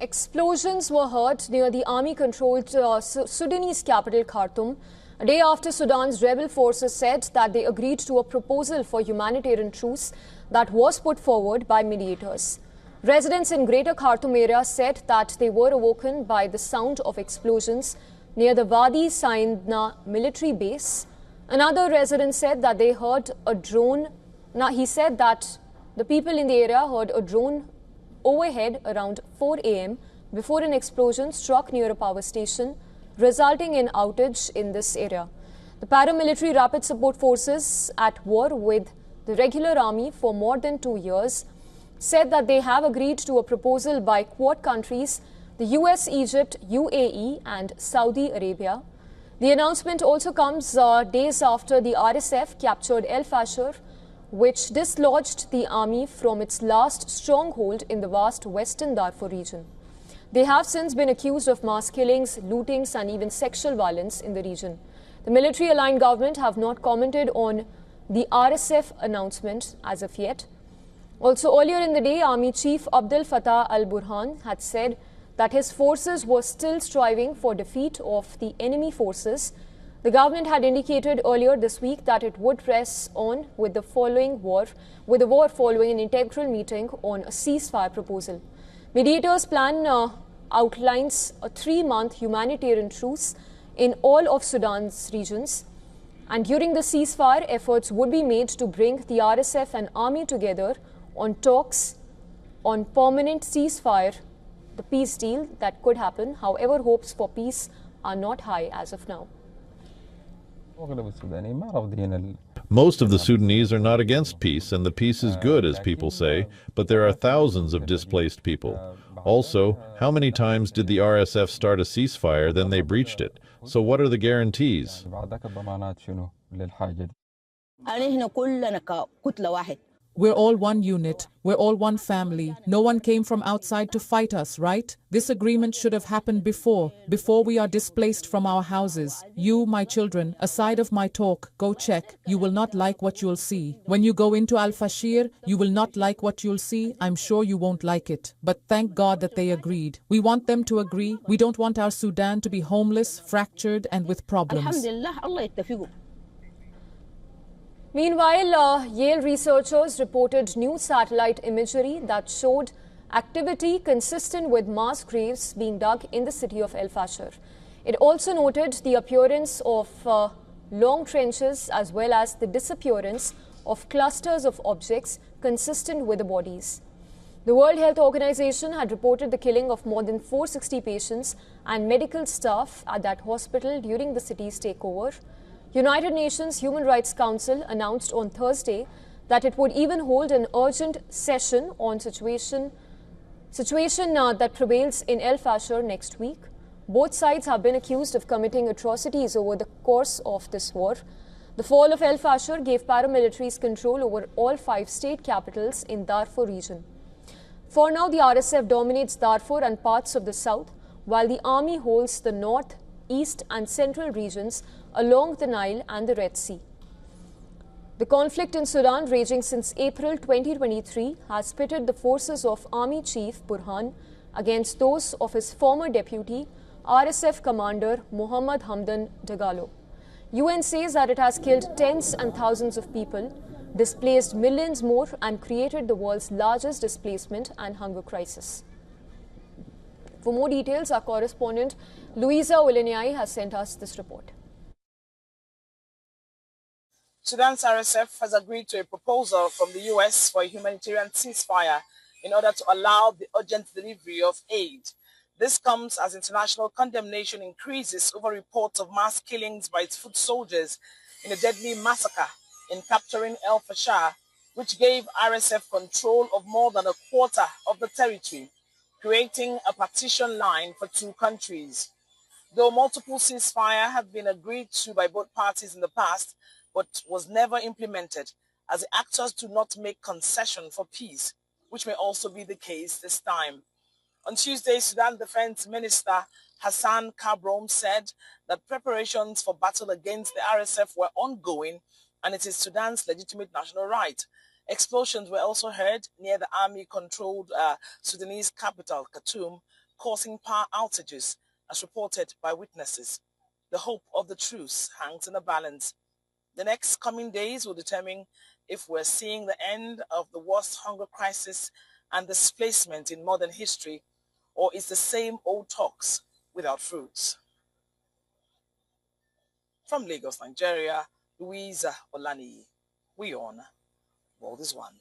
Explosions were heard near the army-controlled Sudanese capital Khartoum, a day after Sudan's rebel forces said that they agreed to a proposal for humanitarian truce that was put forward by mediators. Residents in Greater Khartoum area said that they were awoken by the sound of explosions near the Wadi Saidna military base. Another resident said that they heard a drone. Now, he said that the people in the area heard a drone overhead around 4 a.m. before an explosion struck near a power station, resulting in outage in this area. The paramilitary rapid support forces, at war with the regular army for more than 2 years, said that they have agreed to a proposal by Quad countries, the US, Egypt, UAE and Saudi Arabia. The announcement also comes days after the RSF captured El Fasher, which dislodged the army from its last stronghold in the vast western Darfur region. They have since been accused of mass killings, lootings and even sexual violence in the region. The military-aligned government have not commented on the RSF announcement as of yet. Also earlier in the day, Army Chief Abdel Fattah al-Burhan had said that his forces were still striving for defeat of the enemy forces. The government had indicated earlier this week that it would press on with the war following an integral meeting on a ceasefire proposal. Mediators' plan outlines a 3-month humanitarian truce in all of Sudan's regions. And during the ceasefire, efforts would be made to bring the RSF and army together on talks on permanent ceasefire, the peace deal that could happen. However, hopes for peace are not high as of now. Most of the Sudanese are not against peace, and the peace is good, as people say, but there are thousands of displaced people. Also, how many times did the RSF start a ceasefire, then they breached it? So what are the guarantees? We're all one unit. We're all one family. No one came from outside to fight us, right? This agreement should have happened before we are displaced from our houses. You, my children, aside of my talk, go check. You will not like what you'll see. When you go into Al-Fashir, you will not like what you'll see. I'm sure you won't like it. But thank God that they agreed. We want them to agree. We don't want our Sudan to be homeless, fractured, and with problems. Meanwhile, Yale researchers reported new satellite imagery that showed activity consistent with mass graves being dug in the city of El Fasher. It also noted the appearance of long trenches as well as the disappearance of clusters of objects consistent with the bodies. The World Health Organization had reported the killing of more than 460 patients and medical staff at that hospital during the city's takeover. United Nations Human Rights Council announced on Thursday that it would even hold an urgent session on situation that prevails in El Fasher next week. Both sides have been accused of committing atrocities over the course of this war. The fall of El Fasher gave paramilitaries control over all 5 state capitals in Darfur region. For now, the RSF dominates Darfur and parts of the south, while the army holds the north, east and central regions along the Nile and the Red Sea. The conflict in Sudan, raging since April 2023, has pitted the forces of Army Chief Burhan against those of his former deputy, RSF commander Mohammed Hamdan Dagalo. UN says that it has killed tens and thousands of people, displaced millions more and created the world's largest displacement and hunger crisis. For more details, our correspondent Luisa Oleniai has sent us this report. Sudan's RSF has agreed to a proposal from the US for a humanitarian ceasefire in order to allow the urgent delivery of aid. This comes as international condemnation increases over reports of mass killings by its foot soldiers in a deadly massacre in capturing El Fasher, which gave RSF control of more than a quarter of the territory, creating a partition line for 2 countries. Though multiple ceasefires have been agreed to by both parties in the past, but was never implemented, as the actors do not make concession for peace, which may also be the case this time. On Tuesday, Sudan Defense Minister Hassan Kabrom said that preparations for battle against the RSF were ongoing and it is Sudan's legitimate national right. Explosions were also heard near the army-controlled Sudanese capital, Khartoum, causing power outages, as reported by witnesses. The hope of the truce hangs in the balance. The next coming days will determine if we're seeing the end of the worst hunger crisis and displacement in modern history, or is the same old talks without fruits. From Lagos, Nigeria, Louisa Olani, WION, World is One.